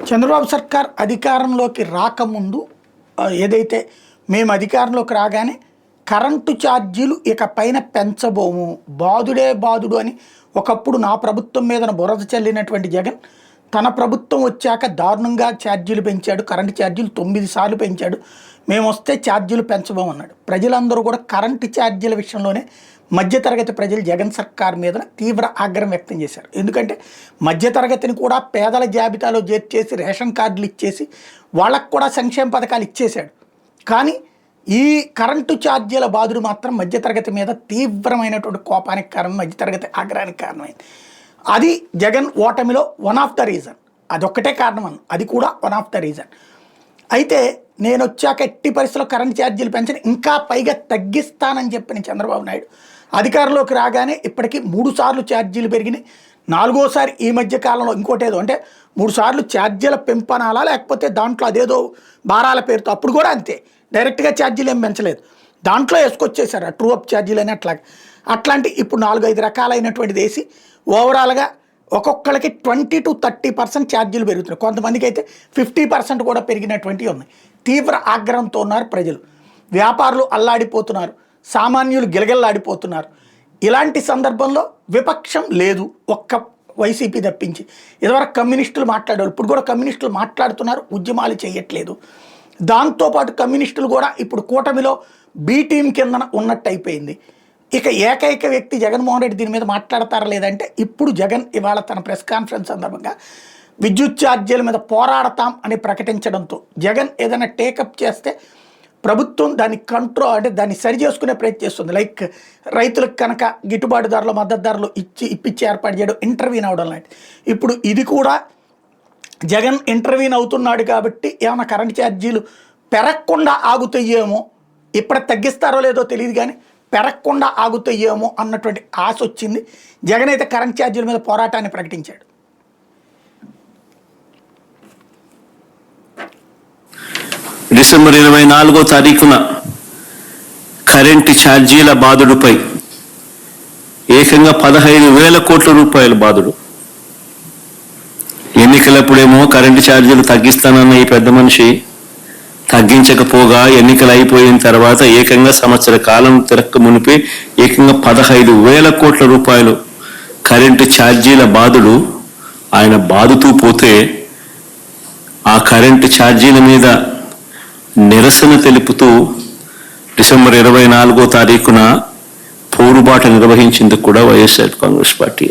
చంద్రబాబు సర్కార్ అధికారంలోకి రాకముందు ఏదైతే మేము అధికారంలోకి రాగానే కరెంటు ఛార్జీలు ఇక పైన పెంచబోము, బాదుడే బాదుడు అని ఒకప్పుడు నా ప్రభుత్వం మీద బురద చల్లినటువంటి జగన్ తన ప్రభుత్వం వచ్చాక దారుణంగా ఛార్జీలు పెంచాడు. కరెంటు ఛార్జీలు 9 సార్లు పెంచాడు. మేము వస్తే ఛార్జీలు పెంచబోమన్నాడు. ప్రజలందరూ కూడా కరెంటు ఛార్జీల విషయంలోనే మధ్యతరగతి ప్రజలు జగన్ సర్కార్ మీద తీవ్ర ఆగ్రహం వ్యక్తం చేశారు. ఎందుకంటే మధ్యతరగతిని కూడా పేదల జాబితాలో చేర్చేసి రేషన్ కార్డులు ఇచ్చేసి వాళ్ళకు కూడా సంక్షేమ పథకాలు ఇచ్చేశాడు. కానీ ఈ కరెంటు ఛార్జీల బాధుడు మాత్రం మధ్యతరగతి మీద తీవ్రమైనటువంటి కోపానికి కారణం, మధ్యతరగతి ఆగ్రహానికి కారణమైంది. అది జగన్ ఓటమిలో వన్ ఆఫ్ ద రీజన్. అదొక్కటే కారణం అన్న, అది కూడా వన్ ఆఫ్ ద రీజన్. అయితే నేను వచ్చాక ఎట్టి పరిస్థితుల్లో కరెంట్ ఛార్జీలు పెంచని, ఇంకా పైగా తగ్గిస్తానని చెప్పిన చంద్రబాబు నాయుడు అధికారంలోకి రాగానే ఇప్పటికీ 3 సార్లు ఛార్జీలు పెరిగినాయి. 4వసారి ఈ మధ్య కాలంలో ఇంకోటేదో, అంటే 3 సార్లు ఛార్జీల పెంపనాలా లేకపోతే దాంట్లో అదేదో భారాల పేరుతో, అప్పుడు కూడా అంతే, డైరెక్ట్గా ఛార్జీలు ఏం పెంచలేదు, దాంట్లో వేసుకొచ్చేసారు ఆ ట్రూ అప్ ఛార్జీలు అని. అట్లాంటి ఇప్పుడు 4-5 రకాలైనటువంటిది వేసి ఓవరాల్గా ఒక్కొక్కరికి 20 to 30% ఛార్జీలు పెరుగుతున్నాయి. కొంతమందికి అయితే 50% కూడా పెరిగినటువంటివి ఉన్నాయి. తీవ్ర ఆగ్రహంతో ఉన్నారు ప్రజలు, వ్యాపారులు అల్లాడిపోతున్నారు, సామాన్యులు గిలగిల్లాడిపోతున్నారు. ఇలాంటి సందర్భంలో విపక్షం లేదు, ఒక్క వైసీపీ తప్పించి. ఇదివరకు కమ్యూనిస్టులు మాట్లాడేవాళ్ళు, ఇప్పుడు కూడా కమ్యూనిస్టులు మాట్లాడుతున్నారు, ఉద్యమాలు చేయట్లేదు. దాంతోపాటు కమ్యూనిస్టులు కూడా ఇప్పుడు కూటమిలో బీ టీం కింద ఉన్నట్టు అయిపోయింది. ఇక ఏకైక వ్యక్తి జగన్మోహన్ రెడ్డి దీని మీద మాట్లాడతారా లేదంటే, ఇప్పుడు జగన్ ఇవాళ తన ప్రెస్ కాన్ఫరెన్స్ సందర్భంగా విద్యుత్ ఛార్జీల మీద పోరాడతాం అని ప్రకటించడంతో జగన్ ఏదైనా టేకప్ చేస్తే ప్రభుత్వం దాన్ని కంట్రోల్, అంటే దాన్ని సరి చేసుకునే ప్రయత్నం చేస్తుంది. లైక్ రైతులకు కనుక గిట్టుబాటు ధరలు, మద్దతు ధరలు ఇప్పించి ఏర్పాటు చేయడం, ఇంటర్వ్యూన్ అవడం లాంటి. ఇప్పుడు ఇది కూడా జగన్ ఇంటర్వ్యూన్ అవుతున్నాడు కాబట్టి ఏమైనా కరెంట్ ఛార్జీలు పెరగకుండా ఆగుతాయేమో, ఇప్పుడు తగ్గిస్తారో లేదో తెలియదు కానీ పెరగకుండా ఆగుతాయేమో అన్నటువంటి ఆశ వచ్చింది. జగన్ అయితే కరెంట్ ఛార్జీల మీద పోరాటాన్ని ప్రకటించాడు. డిసెంబర్ 24వ తారీఖున కరెంటు ఛార్జీల బాధుడుపై ఏకంగా 15,000 కోట్ల రూపాయల బాధుడు. ఎన్నికలప్పుడేమో కరెంటు ఛార్జీలు తగ్గిస్తానన్న ఈ పెద్ద మనిషి తగ్గించకపోగా ఎన్నికలు అయిపోయిన తర్వాత ఏకంగా సంవత్సర కాలం తిరక్క మునిపి ఏకంగా 15,000 కోట్ల రూపాయలు కరెంటు ఛార్జీల బాధుడు ఆయన బాదుతూ పోతే, ఆ కరెంటు ఛార్జీల మీద నిరసన తెలుపుతూ డిసెంబర్ 24వ తారీఖున పోరుబాట నిర్వహించింది కూడా వైఎస్ఆర్ కాంగ్రెస్ పార్టీ.